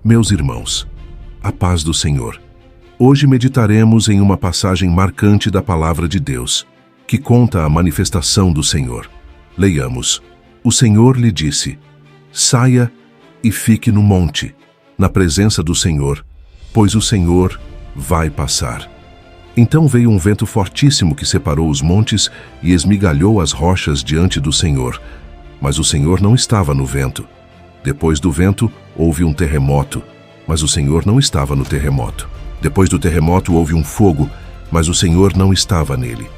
Meus irmãos, a paz do Senhor. Hoje meditaremos em uma passagem marcante da Palavra de Deus, que conta a manifestação do Senhor. Leiamos. O Senhor lhe disse: saia e fique no monte, na presença do Senhor, pois o Senhor vai passar. Então veio um vento fortíssimo que separou os montes e esmigalhou as rochas diante do Senhor. Mas o Senhor não estava no vento. Depois do vento, houve um terremoto, mas o Senhor não estava no terremoto. Depois do terremoto, houve um fogo, mas o Senhor não estava nele.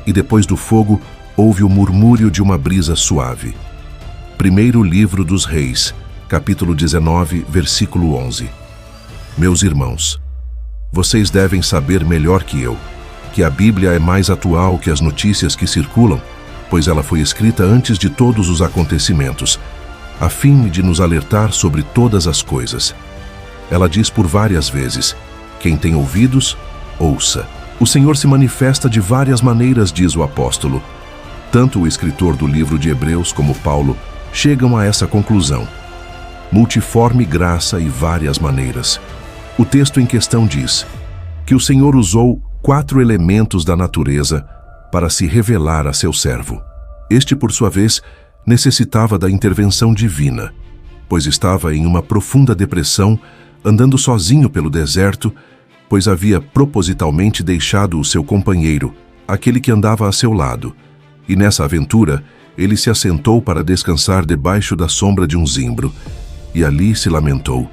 E depois do fogo, houve o murmúrio de uma brisa suave. Primeiro livro dos Reis, capítulo 19, versículo 11. Meus irmãos, vocês devem saber melhor que eu, que a Bíblia é mais atual que as notícias que circulam, pois ela foi escrita antes de todos os acontecimentos, a fim de nos alertar sobre todas as coisas. Ela diz por várias vezes: quem tem ouvidos, ouça. O Senhor se manifesta de várias maneiras, diz o apóstolo. Tanto o escritor do livro de Hebreus como Paulo chegam a essa conclusão. Multiforme graça e várias maneiras. O texto em questão diz que o Senhor usou 4 elementos da natureza para se revelar a seu servo. Este, por sua vez, necessitava da intervenção divina, pois estava em uma profunda depressão, andando sozinho pelo deserto, pois havia propositalmente deixado o seu companheiro, aquele que andava a seu lado, e nessa aventura ele se assentou para descansar debaixo da sombra de um zimbro, e ali se lamentou,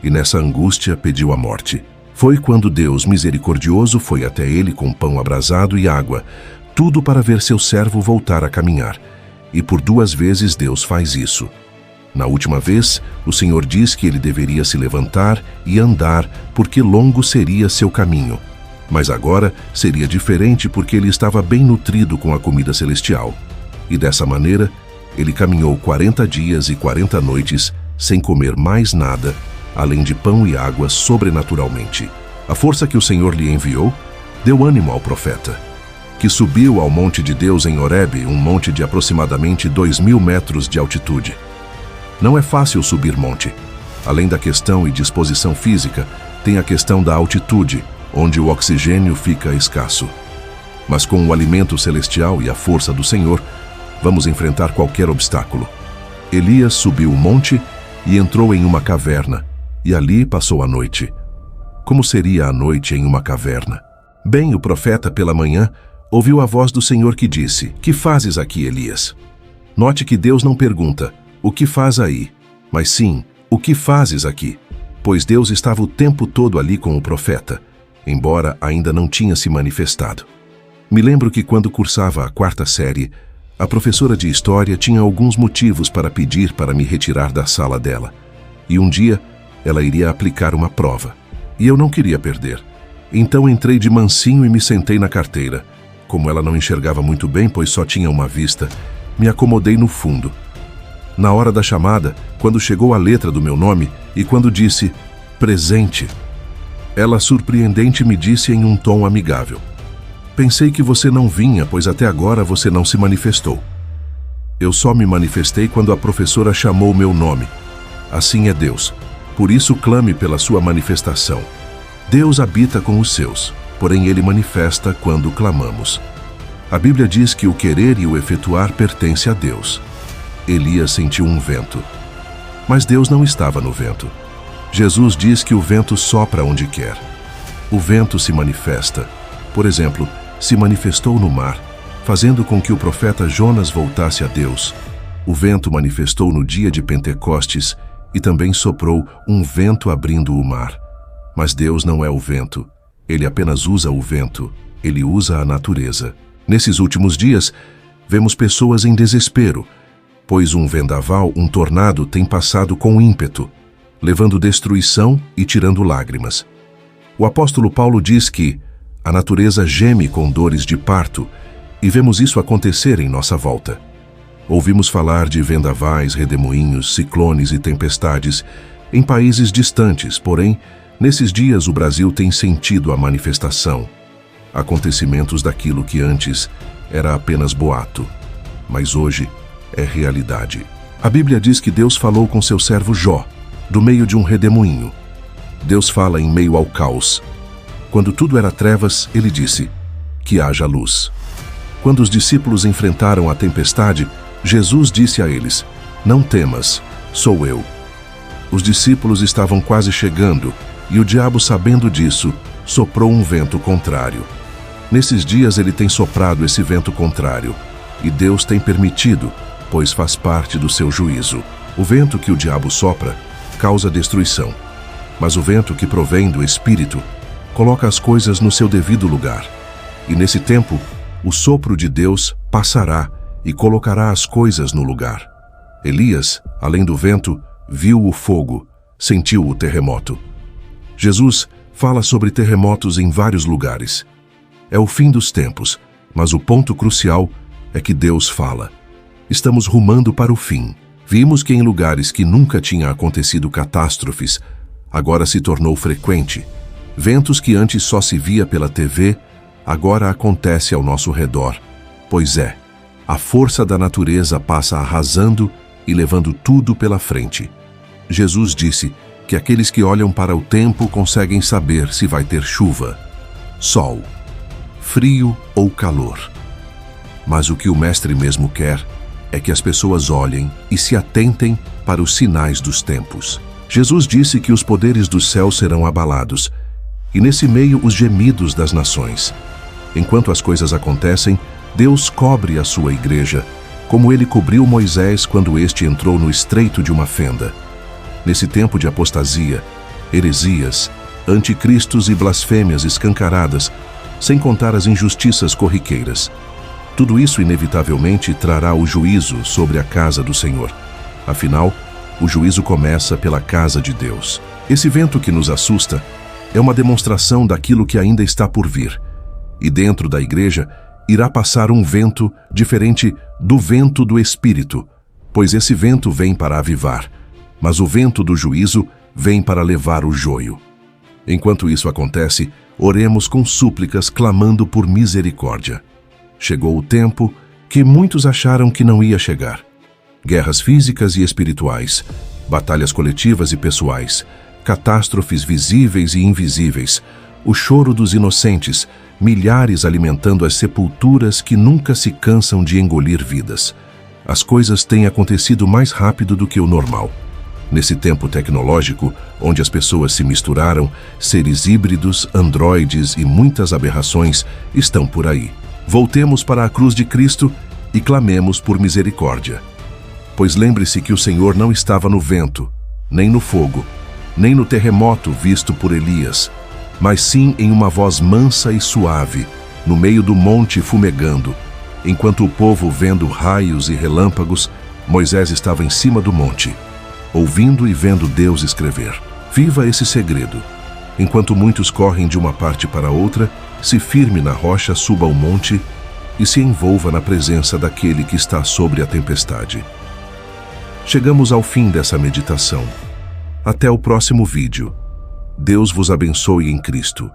e nessa angústia pediu a morte. Foi quando Deus misericordioso foi até ele com pão abrasado e água, tudo para ver seu servo voltar a caminhar. E por 2 vezes Deus faz isso. Na última vez, o Senhor diz que ele deveria se levantar e andar, porque longo seria seu caminho. Mas agora seria diferente porque ele estava bem nutrido com a comida celestial. E dessa maneira, ele caminhou 40 dias e 40 noites, sem comer mais nada, além de pão e água sobrenaturalmente. A força que o Senhor lhe enviou deu ânimo ao profeta, que subiu ao monte de Deus em Horebe, um monte de aproximadamente 2.000 metros de altitude. Não é fácil subir monte. Além da questão e disposição física, tem a questão da altitude, onde o oxigênio fica escasso. Mas com o alimento celestial e a força do Senhor, vamos enfrentar qualquer obstáculo. Elias subiu o monte e entrou em uma caverna, e ali passou a noite. Como seria a noite em uma caverna? Bem, o profeta pela manhã ouviu a voz do Senhor que disse: que fazes aqui, Elias? Note que Deus não pergunta: o que faz aí? Mas sim, o que fazes aqui? Pois Deus estava o tempo todo ali com o profeta, embora ainda não tinha se manifestado. Me lembro que quando cursava a 4ª série, a professora de História tinha alguns motivos para pedir para me retirar da sala dela. E um dia, ela iria aplicar uma prova. E eu não queria perder. Então entrei de mansinho e me sentei na carteira. Como ela não enxergava muito bem, pois só tinha uma vista, me acomodei no fundo. Na hora da chamada, quando chegou a letra do meu nome e quando disse presente, ela surpreendente me disse em um tom amigável: pensei que você não vinha, pois até agora você não se manifestou. Eu só me manifestei quando a professora chamou meu nome. Assim é Deus. Por isso clame pela sua manifestação. Deus habita com os seus, porém ele manifesta quando clamamos. A Bíblia diz que o querer e o efetuar pertence a Deus. Elias sentiu um vento, mas Deus não estava no vento. Jesus diz que o vento sopra onde quer. O vento se manifesta. Por exemplo, se manifestou no mar, fazendo com que o profeta Jonas voltasse a Deus. O vento manifestou no dia de Pentecostes e também soprou um vento abrindo o mar. Mas Deus não é o vento. Ele apenas usa o vento. Ele usa a natureza. Nesses últimos dias, vemos pessoas em desespero, pois um vendaval, um tornado, tem passado com ímpeto, levando destruição e tirando lágrimas. O apóstolo Paulo diz que a natureza geme com dores de parto, e vemos isso acontecer em nossa volta. Ouvimos falar de vendavais, redemoinhos, ciclones e tempestades em países distantes, porém, nesses dias o Brasil tem sentido a manifestação, acontecimentos daquilo que antes era apenas boato, mas hoje é realidade. A Bíblia diz que Deus falou com seu servo Jó, do meio de um redemoinho. Deus fala em meio ao caos. Quando tudo era trevas, ele disse: que haja luz. Quando os discípulos enfrentaram a tempestade, Jesus disse a eles: não temas, sou eu. Os discípulos estavam quase chegando e o diabo, sabendo disso, soprou um vento contrário. Nesses dias ele tem soprado esse vento contrário e Deus tem permitido, pois faz parte do seu juízo. O vento que o diabo sopra causa destruição, mas o vento que provém do Espírito coloca as coisas no seu devido lugar. E nesse tempo, o sopro de Deus passará e colocará as coisas no lugar. Elias, além do vento, viu o fogo, sentiu o terremoto. Jesus fala sobre terremotos em vários lugares. É o fim dos tempos, mas o ponto crucial é que Deus fala. Estamos rumando para o fim. Vimos que em lugares que nunca tinha acontecido catástrofes, agora se tornou frequente. Ventos que antes só se via pela TV, agora acontece ao nosso redor. Pois é, a força da natureza passa arrasando e levando tudo pela frente. Jesus disse que aqueles que olham para o tempo conseguem saber se vai ter chuva, sol, frio ou calor. Mas o que o Mestre mesmo quer é que as pessoas olhem e se atentem para os sinais dos tempos. Jesus disse que os poderes do céu serão abalados, e nesse meio os gemidos das nações. Enquanto as coisas acontecem, Deus cobre a sua igreja, como ele cobriu Moisés quando este entrou no estreito de uma fenda. Nesse tempo de apostasia, heresias, anticristos e blasfêmias escancaradas, sem contar as injustiças corriqueiras. Tudo isso inevitavelmente trará o juízo sobre a casa do Senhor. Afinal, o juízo começa pela casa de Deus. Esse vento que nos assusta é uma demonstração daquilo que ainda está por vir. E dentro da igreja irá passar um vento diferente do vento do Espírito, pois esse vento vem para avivar, mas o vento do juízo vem para levar o joio. Enquanto isso acontece, oremos com súplicas clamando por misericórdia. Chegou o tempo que muitos acharam que não ia chegar. Guerras físicas e espirituais, batalhas coletivas e pessoais, catástrofes visíveis e invisíveis, o choro dos inocentes, milhares alimentando as sepulturas que nunca se cansam de engolir vidas. As coisas têm acontecido mais rápido do que o normal. Nesse tempo tecnológico, onde as pessoas se misturaram, seres híbridos, androides e muitas aberrações estão por aí. Voltemos para a cruz de Cristo e clamemos por misericórdia. Pois lembre-se que o Senhor não estava no vento, nem no fogo, nem no terremoto visto por Elias, mas sim em uma voz mansa e suave, no meio do monte fumegando. Enquanto o povo, vendo raios e relâmpagos, Moisés estava em cima do monte, ouvindo e vendo Deus escrever. Viva esse segredo. Enquanto muitos correm de uma parte para outra, se firme na rocha, suba ao monte e se envolva na presença daquele que está sobre a tempestade. Chegamos ao fim dessa meditação. Até o próximo vídeo. Deus vos abençoe em Cristo.